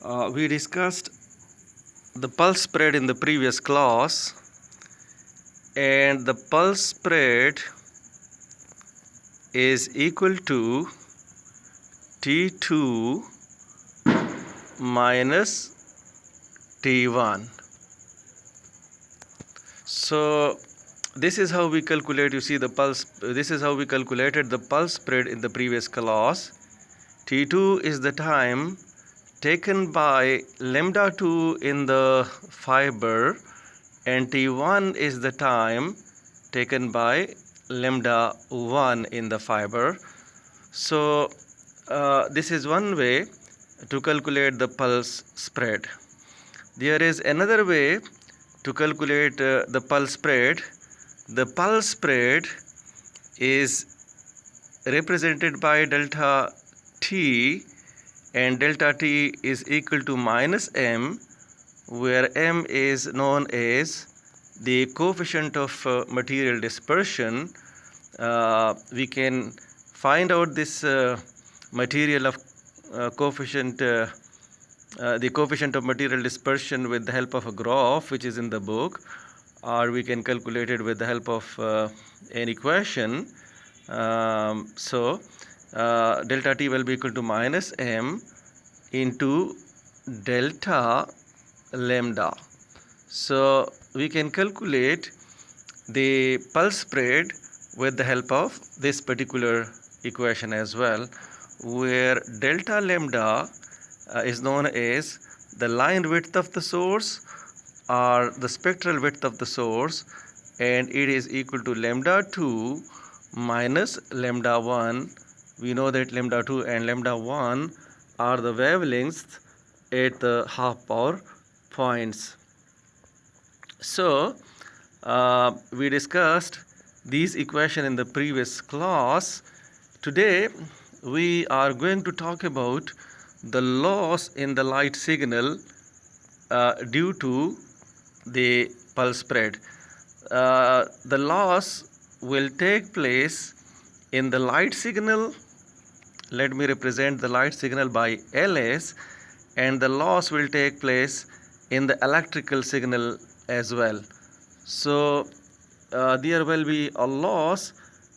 We discussed the pulse spread in the previous class, and the pulse spread is equal to T2 minus T1. So this is how we calculate, you see, the pulse. This is how we calculated the pulse spread in the previous class. T2 is the time taken by lambda 2 in the fiber, and T1 is the time taken by lambda 1 in the fiber. So this is one way to calculate the pulse spread. There is another way to calculate the pulse spread. The pulse spread is represented by delta t, and delta t is equal to minus m, where m is known as the coefficient of material dispersion. We can find out this material of coefficient the coefficient of material dispersion with the help of a graph which is in the book, or we can calculate it with the help of an equation. Delta t will be equal to minus m into delta lambda. So we can calculate the pulse spread with the help of this particular equation as well, where delta lambda is known as the line width of the source or the spectral width of the source, and it is equal to lambda 2 minus lambda 1. We know that lambda 2 and lambda 1 are the wavelengths at the half power points. So we discussed these equations in the previous class. Today we are going to talk about the loss in the light signal due to the pulse spread. The loss will take place in the light signal. Let me represent the light signal by Ls, and the loss will take place in the electrical signal as well. So there will be a loss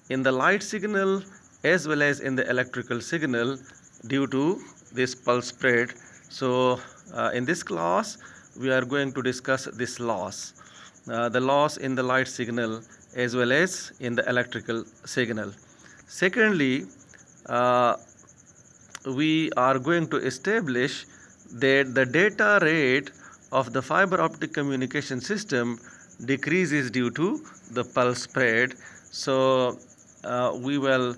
in the light signal as well as in the electrical signal due to this pulse spread. So in this class we are going to discuss this loss, the loss in the light signal as well as in the electrical signal. Secondly, we are going to establish that the data rate of the fiber optic communication system decreases due to the pulse spread. So we will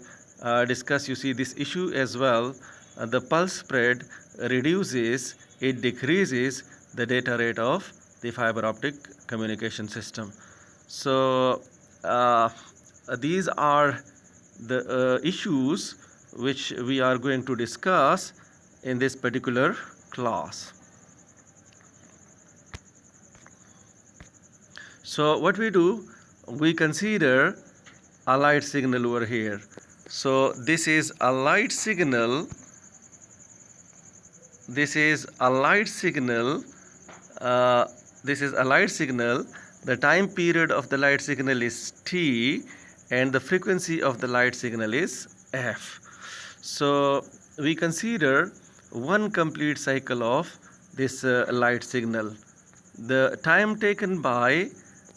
discuss, you see, this issue as well. The pulse spread reduces, it decreases the data rate of the fiber optic communication system. So these are the issues which we are going to discuss in this particular class. So what we do, we consider a light signal over here. So this is a light signal. This is a light signal. This is a light signal. The time period of the light signal is t, and the frequency of the light signal is f. So we consider one complete cycle of this light signal. The time taken by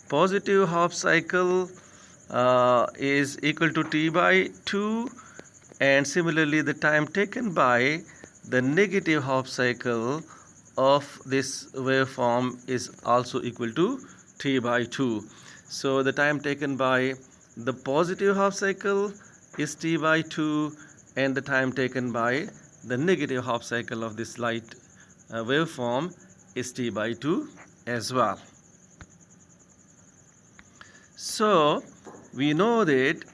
positive half cycle is equal to t by 2, and similarly the time taken by the negative half cycle of this waveform is also equal to t by 2. So the time taken by the positive half cycle is t by 2, and the time taken by the negative half cycle of this light waveform is t by 2 as well. So we know that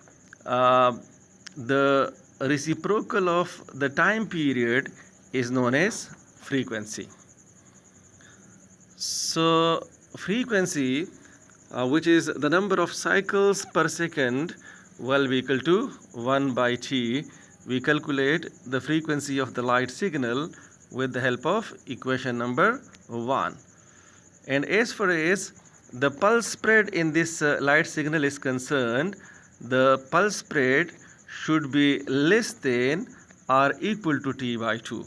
the reciprocal of the time period is known as frequency. So frequency, which is the number of cycles per second, will be equal to 1 by t. We calculate the frequency of the light signal with the help of equation number 1. And as far as the pulse spread in this light signal is concerned, the pulse spread should be less than or equal to t by 2.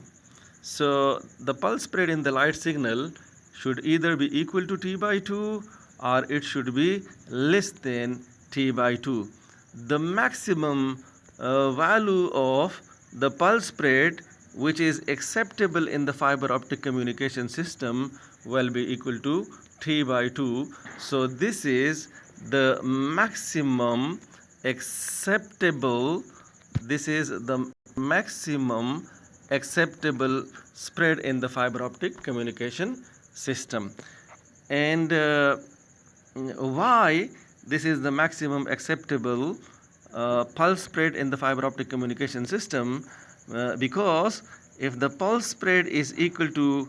So the pulse spread in the light signal should either be equal to t by 2 or it should be less than t by 2. The maximum value of the pulse spread which is acceptable in the fiber optic communication system will be equal to t by 2. So this is the maximum acceptable spread in the fiber optic communication system. And why this is the maximum acceptable pulse spread in the fiber optic communication system? Because if the pulse spread is equal to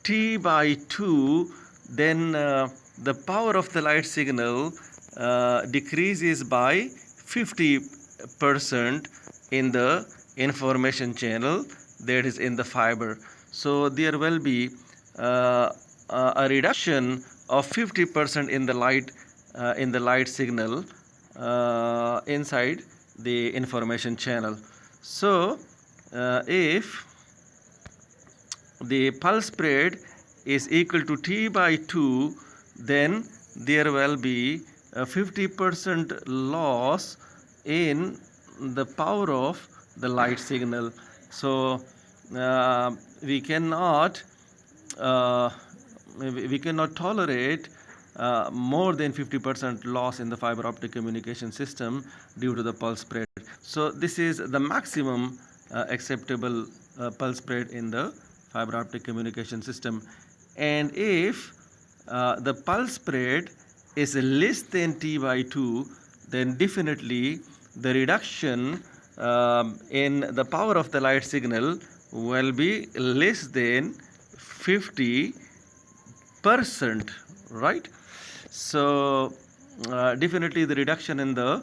t by 2, then the power of the light signal decreases by 50% in the information channel, that is in the fiber. So there will be a reduction of 50% in the light signal inside the information channel. So if the pulse spread is equal to t by 2, then there will be a 50% loss in the power of the light signal. So we cannot tolerate more than 50% loss in the fiber optic communication system due to the pulse spread. So this is the maximum acceptable pulse spread in the fiber optic communication system. And if the pulse spread is less than t by 2, then definitely the reduction in the power of the light signal will be less than 50%, right? So definitely the reduction in the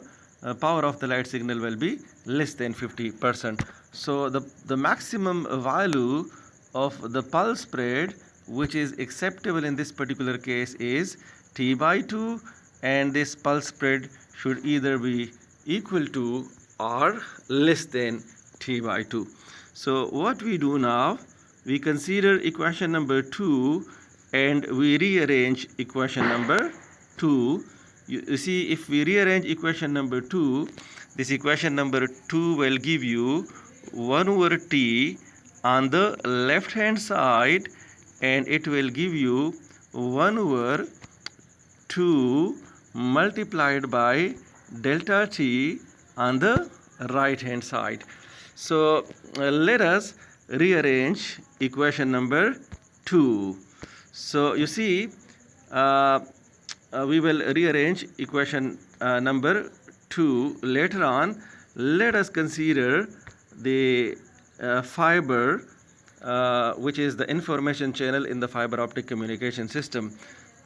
power of the light signal will be less than 50%. So the maximum value of the pulse spread which is acceptable in this particular case is t by 2, and this pulse spread should either be equal to or less than t by 2. So what we do now, we consider equation number 2 and we rearrange equation number 2. You see, if we rearrange equation number 2, this equation number 2 will give you 1 over t on the left hand side, and it will give you 1 over 2 multiplied by delta t on the right hand side. So let us rearrange equation number 2. So you see, we will rearrange equation number 2 later on. Let us consider the fiber which is the information channel in the fiber optic communication system.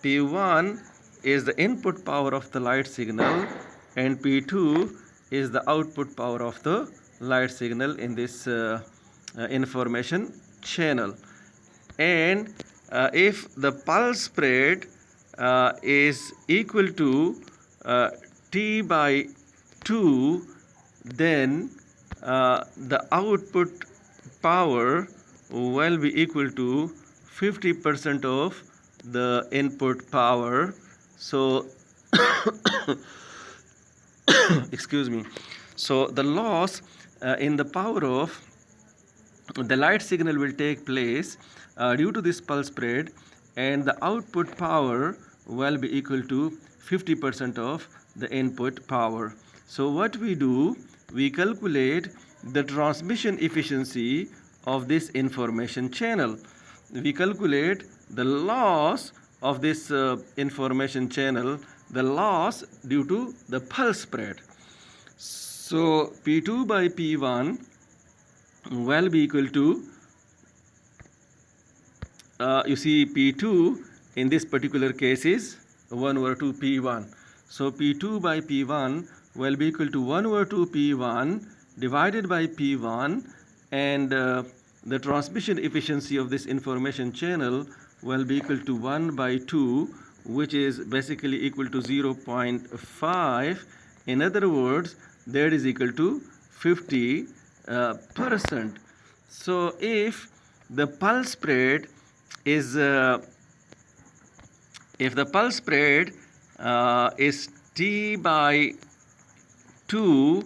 P1 is the input power of the light signal and P2 is the output power of the light signal in this information channel. And if the pulse spread is equal to t by 2, then the output power will be equal to 50% of the input power. So excuse me. So the loss in the power of the light signal will take place due to this pulse spread, and the output power will be equal to 50% of the input power. So what we do, we calculate the transmission efficiency of this information channel. We calculate the loss of this information channel, the loss due to the pulse spread. So P2 by P1 will be equal to, you see, P2 in this particular case is 1 over 2 P1. So P2 by P1 will be equal to 1 over 2 P1 divided by P1, and the transmission efficiency of this information channel will be equal to 1 by 2, which is basically equal to 0.5. In other words, that is equal to 50%. So if the pulse spread is is T by 2,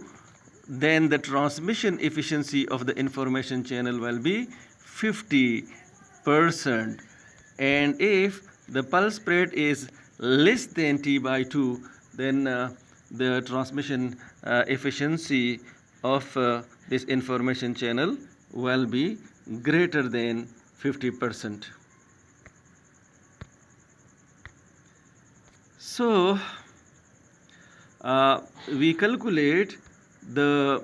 then the transmission efficiency of the information channel will be 50%. And if the pulse spread is less than T by 2, then the transmission efficiency of this information channel will be greater than 50%. So we calculate the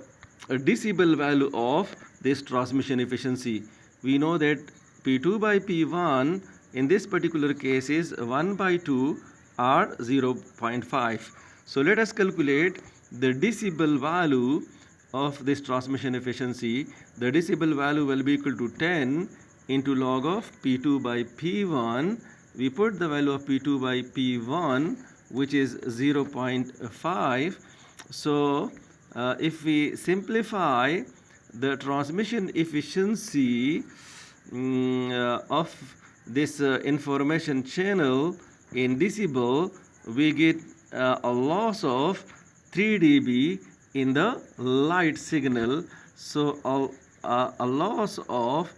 decibel value of this transmission efficiency. We know that P2 by P1 in this particular case is 1 by 2 or 0.5. So let us calculate the decibel value of this transmission efficiency. The decibel value will be equal to 10 into log of P2 by P1. We put the value of P2 by P1, which is 0.5. So if we simplify the transmission efficiency of this information channel in decibel, we get a loss of 3 dB in the light signal. So a loss of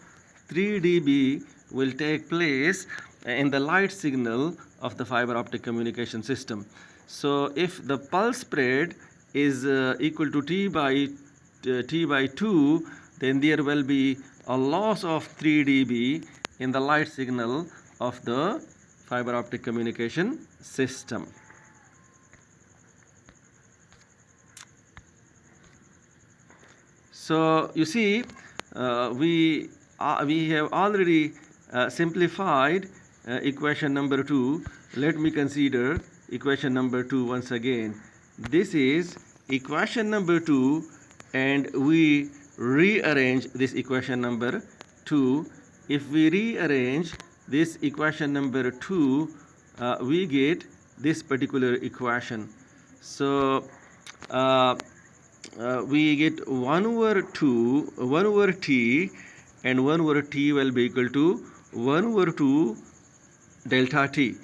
3 dB will take place in the light signal of the fiber optic communication system. So if the pulse spread is equal to T by 2, then there will be a loss of 3 dB in the light signal of the fiber optic communication system. So you see, we have already simplified equation number 2. Let me consider equation number 2 once again. This is equation number 2, and we rearrange this equation number 2. If we rearrange this equation number 2, we get this particular equation. So we get 1 over T, and 1 over T will be equal to 1 over 2 delta T,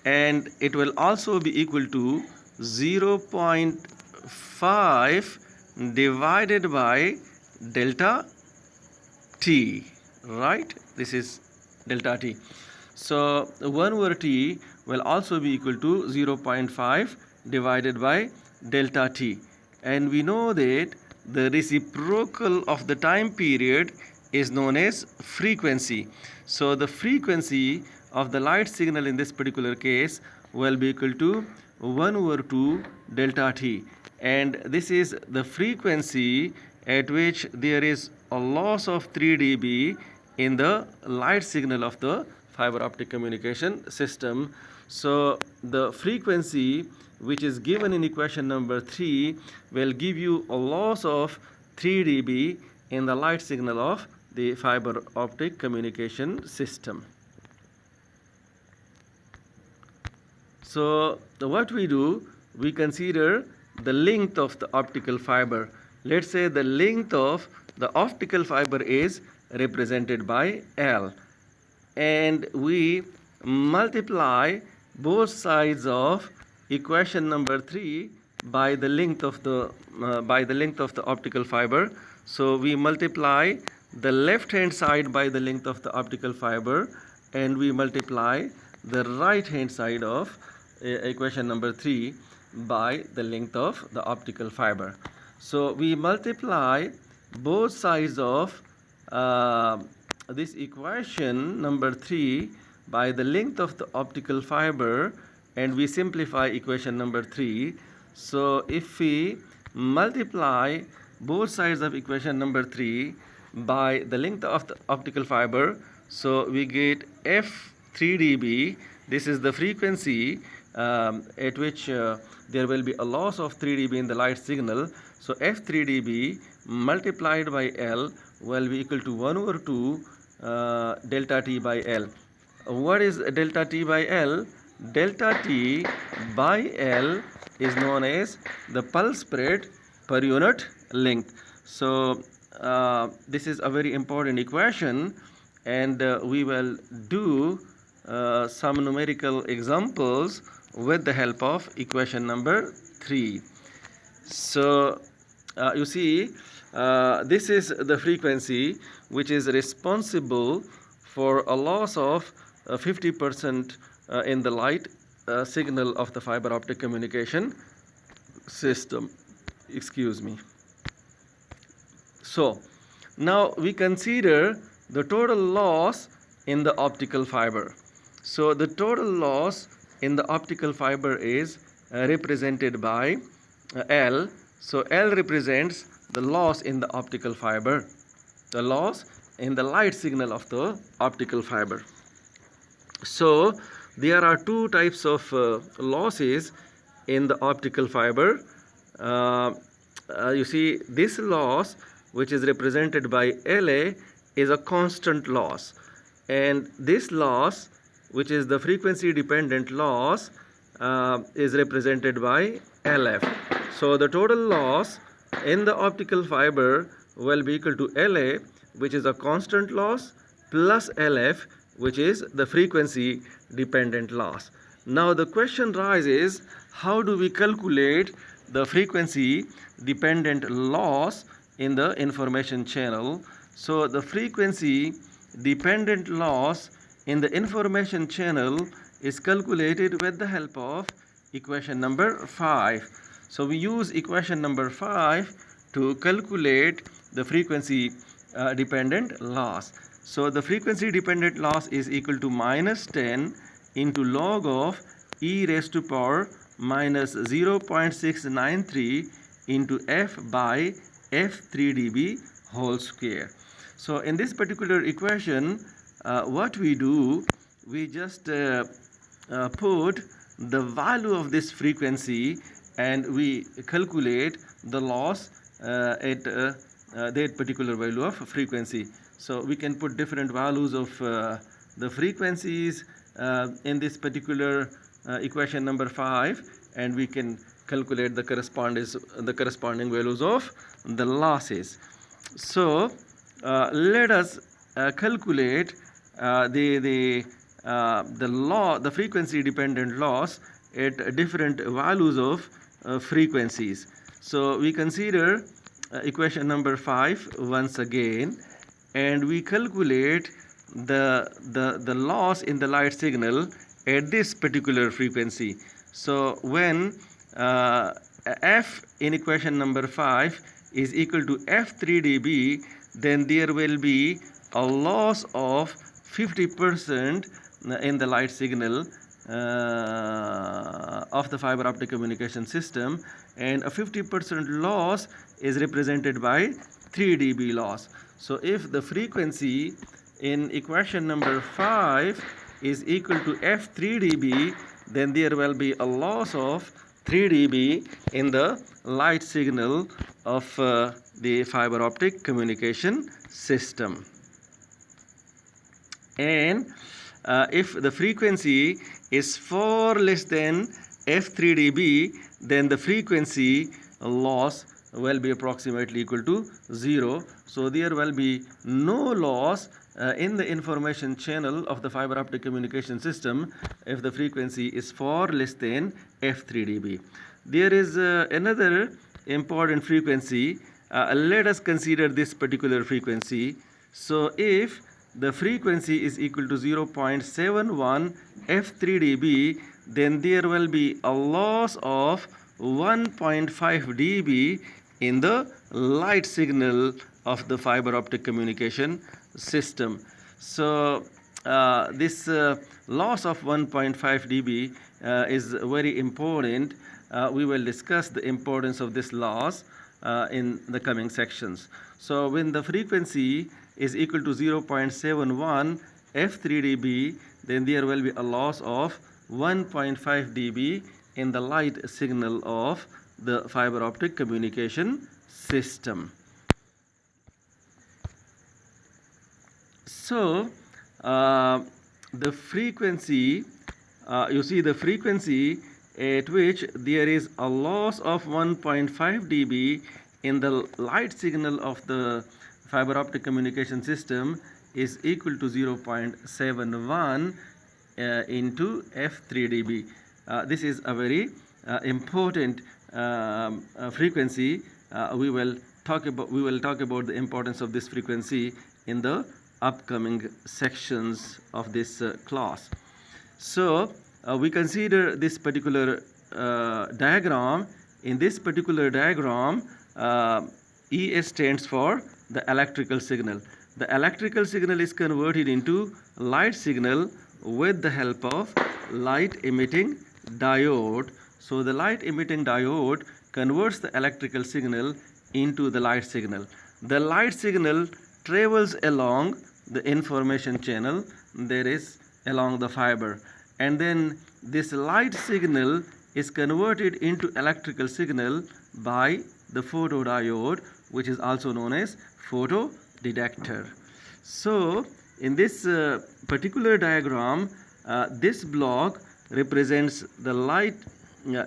and it will also be equal to 0.5 divided by delta T, right? This is delta T. So 1 over T will also be equal to 0.5 divided by delta T, and we know that the reciprocal of the time period is known as frequency. So the frequency of the light signal in this particular case will be equal to 1 over 2 delta T, and this is the frequency at which there is a loss of 3 dB in the light signal of the fiber optic communication system. So the frequency which is given in equation number 3 will give you a loss of 3 dB in the light signal of the fiber optic communication system. So what we do, we consider the length of the optical fiber. Let's say the length of the optical fiber is represented by L, and we multiply both sides of equation number 3 by the length of the optical fiber. So we multiply the left hand side by the length of the optical fiber, and we multiply the right hand side of equation number 3 by the length of the optical fiber. So we multiply both sides of this equation number 3 by the length of the optical fiber, and we simplify equation number 3. So if we multiply both sides of equation number 3 by the length of the optical fiber, so we get f3 dB. This is the frequency at which there will be a loss of 3 dB in the light signal. So f3 dB multiplied by L will be equal to 1 over 2 delta t by L. What is delta t by L? Delta t by L is known as the pulse spread per unit length. So this is a very important equation, and we will do some numerical examples with the help of equation number 3. So you see, this is the frequency which is responsible for a loss of 50% in the light signal of the fiber optic communication system. Excuse me. So now we consider the total loss in the optical fiber. So the total loss in the optical fiber is represented by L. So L represents the loss in the optical fiber, the loss in the light signal of the optical fiber. So there are two types of losses in the optical fiber. You see, this loss, which is represented by LA, is a constant loss, and this loss, which is the frequency dependent loss, is represented by LF. So the total loss in the optical fiber will be equal to LA, which is a constant loss, plus LF, which is the frequency dependent loss. Now the question rises, how do we calculate the frequency dependent loss in the information channel? So the frequency dependent loss in the information channel is calculated with the help of equation number 5. So we use equation number 5 to calculate the frequency dependent loss. So the frequency dependent loss is equal to minus 10 into log of e raised to power minus 0.693 into f by f3 dB whole square. So in this particular equation, what we do, we just put the value of this frequency and we calculate the loss at that particular value of frequency. So we can put different values of the frequencies in this particular equation number 5, and we can calculate the corresponding values of the losses. So let us calculate the frequency dependent loss at different values of frequencies. So we consider equation number 5 once again, and we calculate the loss in the light signal at this particular frequency. So when f in equation number 5 is equal to f3 dB, then there will be a loss of 50% in the light signal of the fiber optic communication system, and a 50% loss is represented by 3 dB loss. So if the frequency in equation number 5 is equal to f3 dB, then there will be a loss of 3 dB in the light signal of the fiber optic communication system. And if the frequency is far less than f3 dB, then the frequency loss will be approximately equal to 0. So there will be no loss in the information channel of the fiber optic communication system if the frequency is far less than f3 dB. There is another important frequency. Let us consider this particular frequency. So if the frequency is equal to 0.71 f3 dB, then there will be a loss of 1.5 dB in the light signal of the fiber optic communication system. So this loss of 1.5 dB is very important. We will discuss the importance of this loss in the coming sections. So when the frequency is equal to 0.71 f3 dB, then there will be a loss of 1.5 dB in the light signal of the fiber optic communication system. So the frequency, you see the frequency at which there is a loss of 1.5 dB in the light signal of the fiber optic communication system is equal to 0.71 into f3 dB. This is a very important frequency. We will talk about the importance of this frequency in the upcoming sections of this class. So we consider this particular diagram. In this particular diagram, ES stands for the electrical signal. The electrical signal is converted into light signal with the help of light emitting diode. So the light emitting diode converts the electrical signal into the light signal. The light signal travels along the information channel, there is along the fiber, and then this light signal is converted into electrical signal by the photodiode, which is also known as photodetector. So in this particular diagram, this block represents the light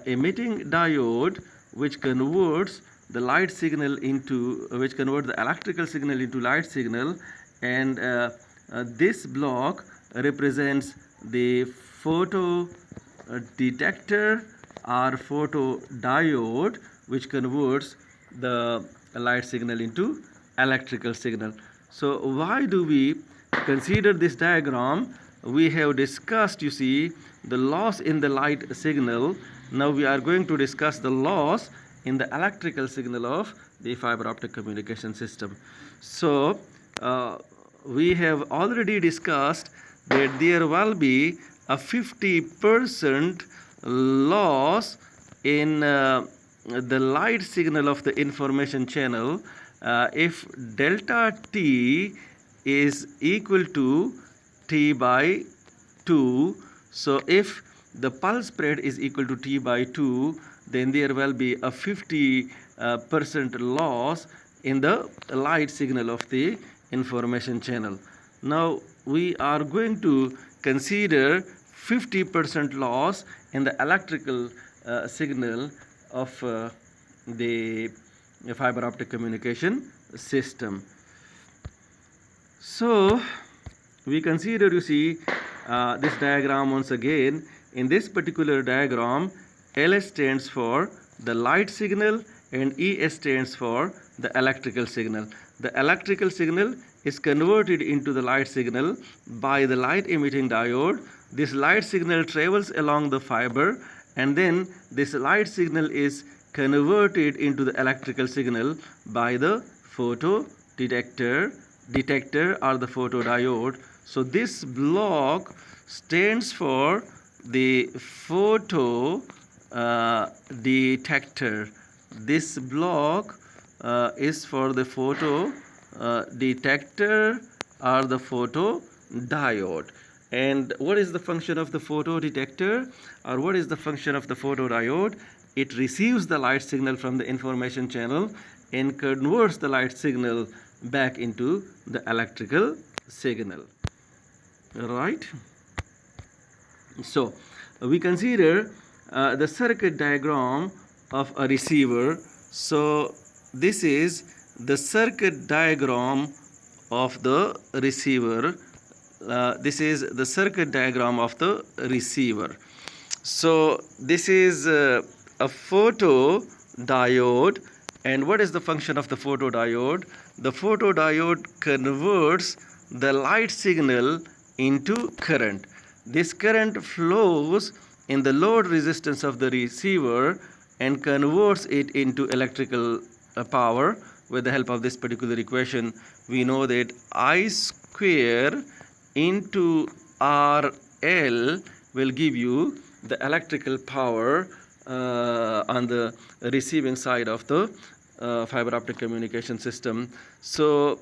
emitting diode, which converts the light signal into the electrical signal into light signal, and this block represents the photodetector or photodiode, which converts the light signal into electrical signal. So why do we consider this diagram? We have discussed, you see, the loss in the light signal. Now we are going to discuss the loss in the electrical signal of the fiber optic communication system. So we have already discussed that there will be a 50% loss in the light signal of the information channel if delta t is equal to t by 2. So if the pulse spread is equal to t by 2, then there will be a 50% loss in the light signal of the information channel. Now we are going to consider 50% loss in the electrical signal of the fiber optic communication system. So we consider, you see, this diagram once again. In this particular diagram, LS stands for the light signal and ES stands for the electrical signal. The electrical signal is converted into the light signal by the light emitting diode. This light signal travels along the fiber, and then this light signal is converted into the electrical signal by the photodetector or the photodiode. So this block stands for the photodetector. This block is for the photodetector or the photodiode. And what is the function of the photodetector, or what is the function of the photodiode? It receives the light signal from the information channel and converts the light signal back into the electrical signal. Right? So we consider the circuit diagram of a receiver. So this is the circuit diagram of the receiver. This is the circuit diagram of the receiver. So this is a photodiode. And what is the function of the photodiode? The photodiode converts the light signal into current. This current flows in the load resistance of the receiver and converts it into electrical power. With the help of this particular equation, we know that I square into RL will give you the electrical power on the receiving side of the fiber optic communication system. So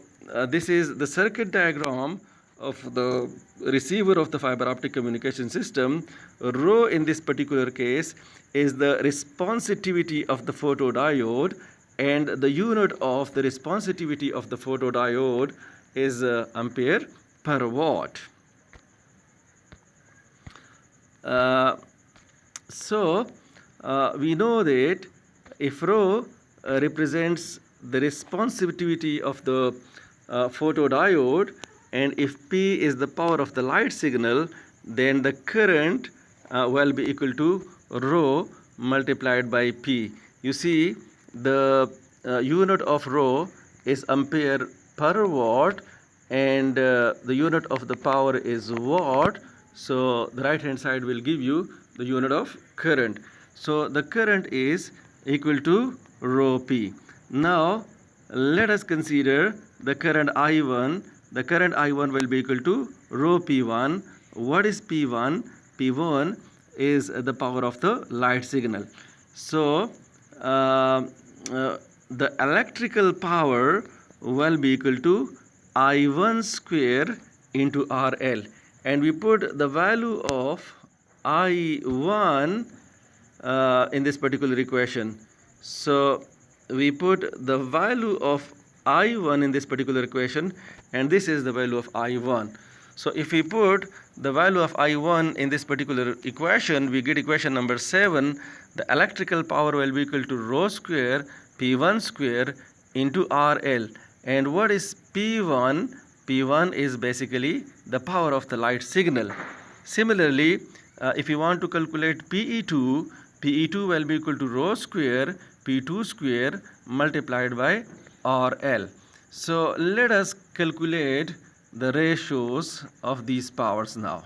this is the circuit diagram of the receiver of the fiber optic communication system. Rho in this particular case is the responsivity of the photodiode, and the unit of the responsivity of the photodiode is ampere per watt. So we know that if rho represents the responsivity of the photodiode, and if P is the power of the light signal, then the current will be equal to rho multiplied by P. You see, the unit of rho is ampere per watt, and the unit of the power is watt. So the right hand side will give you the unit of current. So the current is equal to rho P. Now let us consider the current I1. The current I1 will be equal to rho P1. What is P1? P1 is the power of the light signal. So the electrical power will be equal to I1 square into RL, and we put the value of I1 in this particular equation. So we put the value of I1 in this particular equation, and this is the value of I1. So if we put the value of I1 in this particular equation, we get equation number 7. The electrical power will be equal to rho square P1 square into RL. And what is P1? P1 is basically the power of the light signal. Similarly, if you want to calculate PE2, PE2 will be equal to rho square P2 square multiplied by RL. So let us calculate the ratios of these powers now.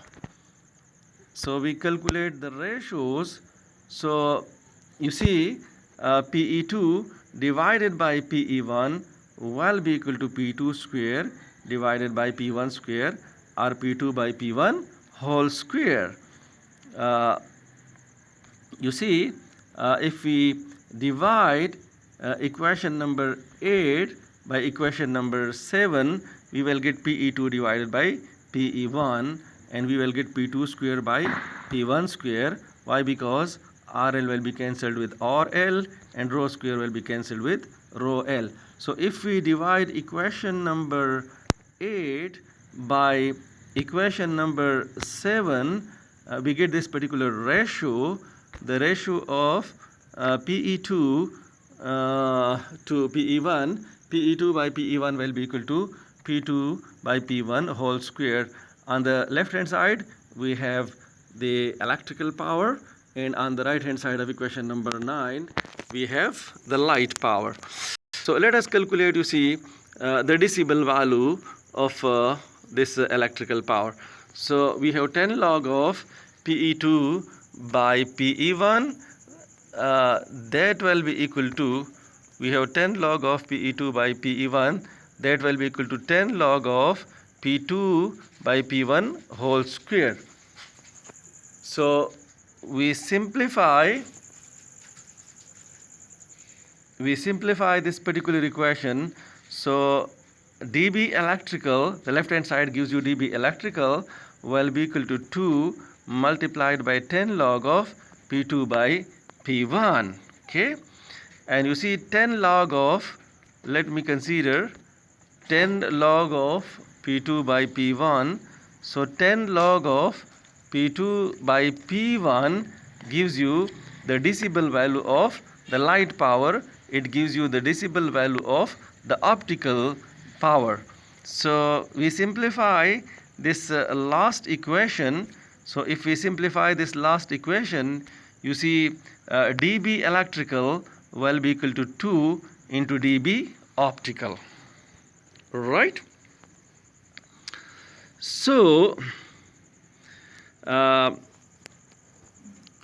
So we calculate the ratios. So you see, PE2 divided by PE1 will be equal to P2 square divided by P1 square, or P2 by P1 whole square. You see, if we divide equation number 8 by equation number 7, we will get PE2 divided by PE1, and we will get P2 square by P1 square. Why? Because RL will be cancelled with RL, and rho square will be cancelled with rho L. So if we divide equation number 8 by equation number 7, we get this particular ratio. The ratio of PE2 to PE1, PE2 by PE1 will be equal to P2 by P1 whole square. On the left hand side, we have the electrical power, and on the right hand side of equation number 9, we have the light power. So let us calculate, you see, the decibel value of this electrical power. So we have 10 log of PE2 by PE1, that will be equal to, we have 10 log of PE2 by PE1, that will be equal to 10 log of P2 by P1 whole square. So we simplify this particular equation. So dB electrical, the left hand side gives you dB electrical, will be equal to 2 multiplied by 10 log of P2 by P1. Okay, and you see 10 log of, let me consider 10 log of P2 by P1. So 10 log of P2 by P1 gives you the decibel value of the light power. It gives you the decibel value of the optical power. So we simplify this last equation. So if we simplify this last equation, you see dB electrical will be equal to 2 into dB optical, right? So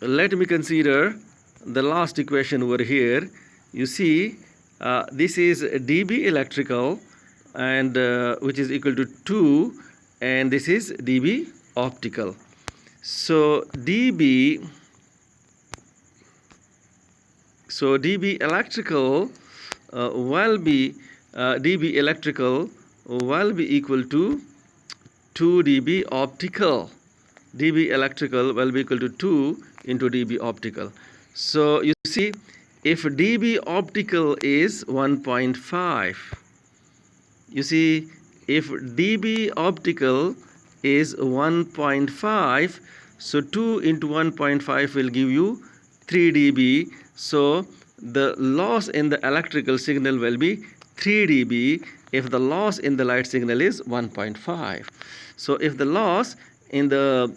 let me consider the last equation over here. You see, this is dB electrical, and which is equal to 2, and this is dB optical. So dB electrical will be equal to 2 dB optical. dB electrical will be equal to 2 into dB optical. So you see, if dB optical is 1.5, you see if dB optical is 1.5, so 2 into 1.5 will give you 3 dB. So the loss in the electrical signal will be 3 dB if the loss in the light signal is 1.5. So if the loss in the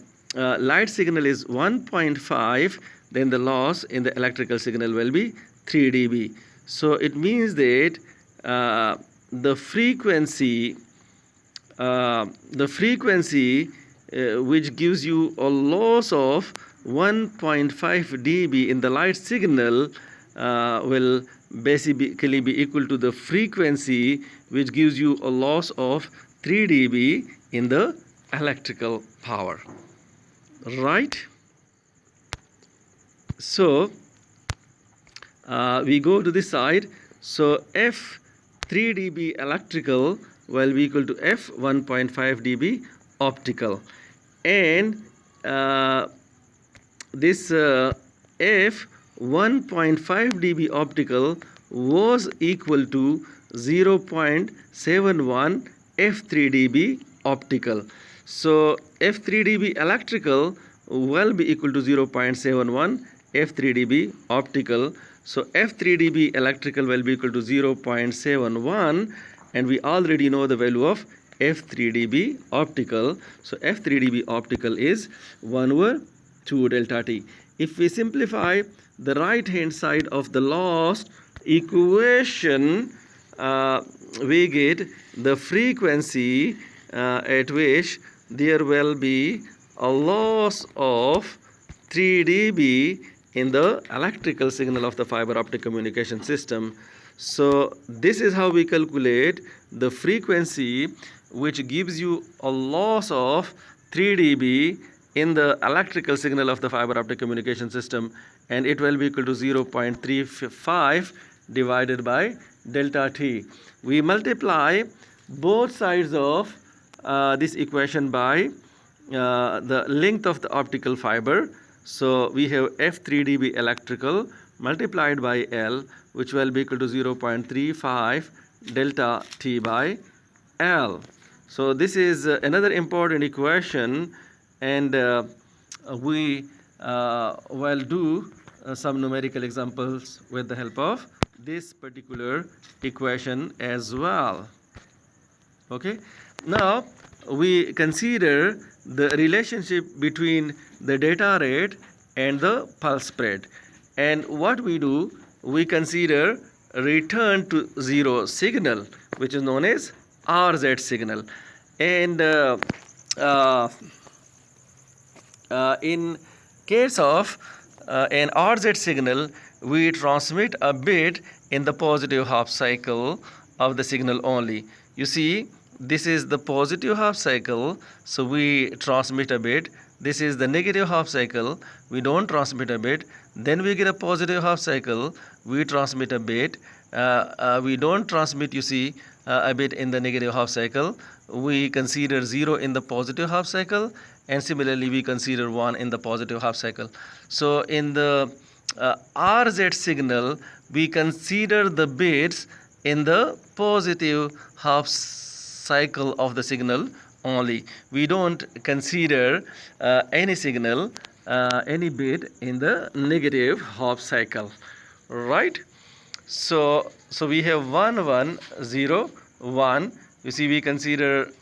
light signal is 1.5, then the loss in the electrical signal will be 3 dB. So it means that the frequency which gives you a loss of 1.5 dB in the light signal will basically be equal to the frequency which gives you a loss of 3 dB in the electrical power, right? So we go to this side. So F 3 dB electrical will be equal to F 1.5 dB optical, and this F 1.5 dB optical was equal to 0.71 F3 dB optical. So F3 dB electrical will be equal to 0.71 F3 dB optical. So F3 dB electrical will be equal to 0.71, and we already know the value of F3 dB optical. So F3 dB optical is 1/2 delta T. If we simplify the right hand side of the last equation, we get the frequency at which there will be a loss of 3 dB in the electrical signal of the fiber optic communication system. So this is how we calculate the frequency which gives you a loss of 3 dB in the electrical signal of the fiber optic communication system, and it will be equal to 0.35 divided by delta T. We multiply both sides of this equation by the length of the optical fiber. So we have F3 dB electrical multiplied by L, which will be equal to 0.35 delta T by L. So this is another important equation, and we will do some numerical examples with the help of this particular equation as well. Okay, now we consider the relationship between the data rate and the pulse spread, and what we do, we consider return to zero signal, which is known as RZ signal. And in case of an RZ signal, we transmit a bit in the positive half cycle of the signal only. You see, this is the positive half cycle, so we transmit a bit. This is the negative half cycle, we don't transmit a bit. Then we get a positive half cycle, we transmit a bit. We don't transmit, you see, a bit in the negative half cycle. We consider 0 in the positive half cycle, and similarly we consider 1 in the positive half cycle. So in the RZ signal, we consider the bits in the positive half cycle of the signal only. We don't consider any signal, any bit in the negative half cycle, right? So we have 1 1 0 1. You see, we consider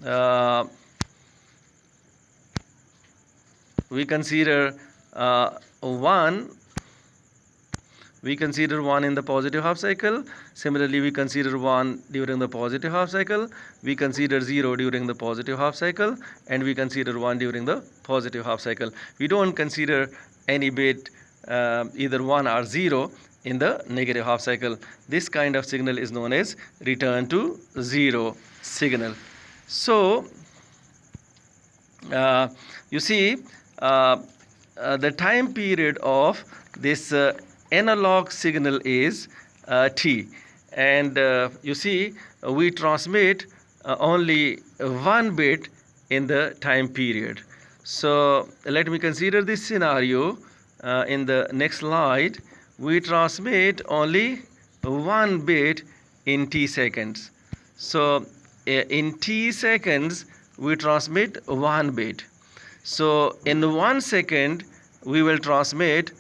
1. We consider 1 in the positive half cycle. Similarly, we consider 1 during the positive half cycle. We consider 0 during the positive half cycle, and we consider 1 during the positive half cycle. We don't consider any bit either 1 or 0 in the negative half cycle. This kind of signal is known as return to zero signal. So you see, the time period of this analog signal is T, and you see, we transmit only 1 bit in the time period. So let me consider this scenario in the next slide. We transmit only 1 bit in T seconds. So in t seconds we transmit 1 bit. So in 1 second we will transmit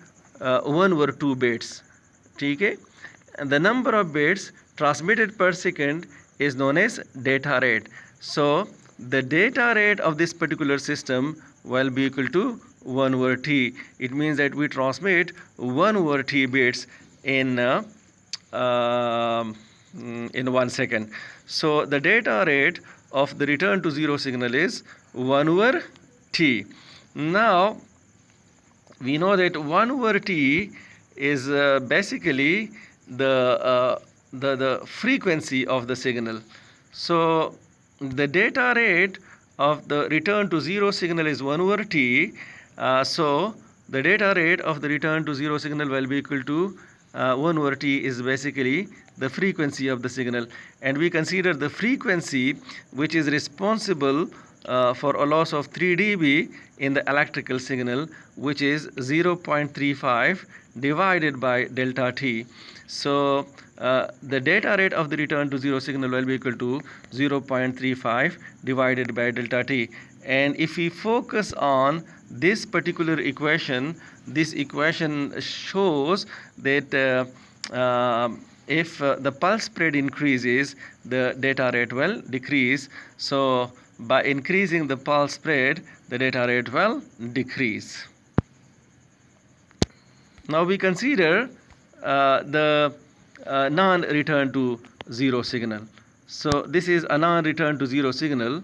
1 or 2 bits. Okay? And the number of bits transmitted per second is known as data rate. So the data rate of this particular system will be equal to 1 over t. It means that we transmit 1 over t bits in 1 second. So the data rate of the return to zero signal is 1 over t. Now we know that 1 over t is basically the frequency of the signal. So the data rate of the return to zero signal is 1 over t. So the data rate of the return to zero signal will be equal to 1 over t is basically the frequency of the signal, and we consider the frequency which is responsible for a loss of 3 dB in the electrical signal, which is 0.35 divided by delta t. So the data rate of the return to zero signal will be equal to 0.35 divided by delta t. And if we focus on this particular equation, this equation shows that if the pulse spread increases, the data rate will decrease. So by increasing the pulse spread, the data rate will decrease. Now we consider the non-return to zero signal. So this is a non-return to zero signal.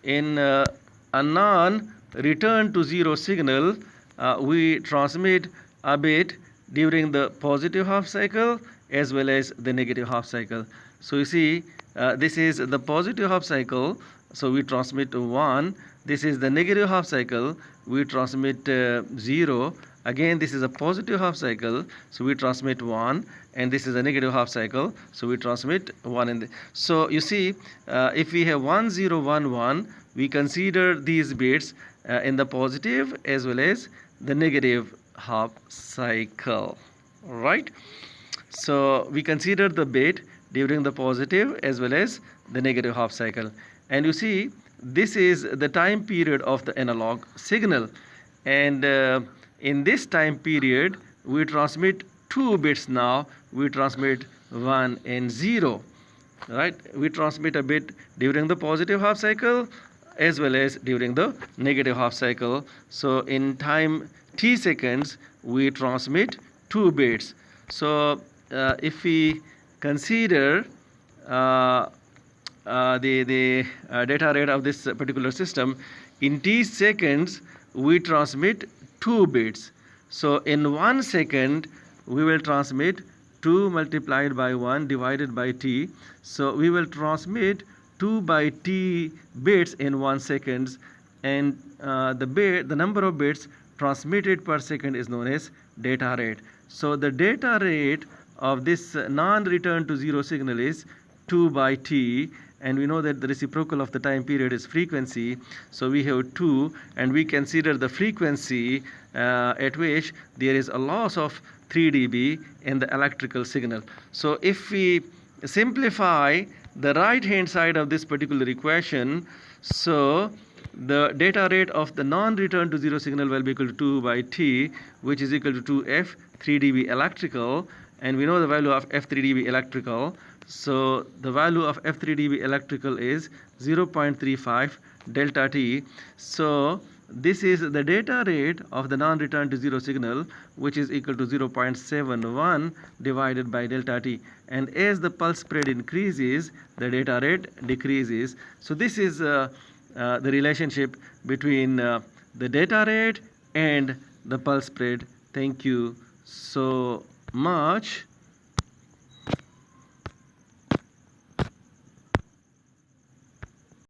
In a non-return to zero signal, we transmit a bit during the positive half cycle as well as the negative half cycle. So you see, this is the positive half cycle, so we transmit 1. This is the negative half cycle, we transmit 0. Again, this is a positive half cycle, so we transmit 1, and this is a negative half cycle, so we transmit 1. So you see, if we have 1 0 1 1, we consider these bits in the positive as well as the negative half cycle, right? So we consider the bit during the positive as well as the negative half cycle, and you see, this is the time period of the analog signal, and in this time period we transmit 2 bits. Now we transmit 1 and 0, right? We transmit a bit during the positive half cycle as well as during the negative half cycle. So in time t seconds we transmit 2 bits. So if we consider the data rate of this particular system, in t seconds we transmit 2 bits. So in 1 second we will transmit 2 multiplied by 1 divided by t. So we will transmit 2 by t bits in 1 second, and the number of bits transmitted per second is known as data rate. So the data rate of this non-return to zero signal is 2 by t, and we know that the reciprocal of the time period is frequency, so we have 2, and we consider the frequency at which there is a loss of 3 dB in the electrical signal. So if we simplify the right hand side of this particular equation, so the data rate of the non-return to zero signal will be equal to 2 by t, which is equal to 2f 3 dB electrical, and we know the value of f 3 dB electrical. So the value of f 3 dB electrical is 0.35 delta t. So this is the data rate of the non-return to zero signal, which is equal to 0.71 divided by delta t. And as the pulse spread increases, the data rate decreases. So this is the relationship between the data rate and the pulse spread. Thank you so much.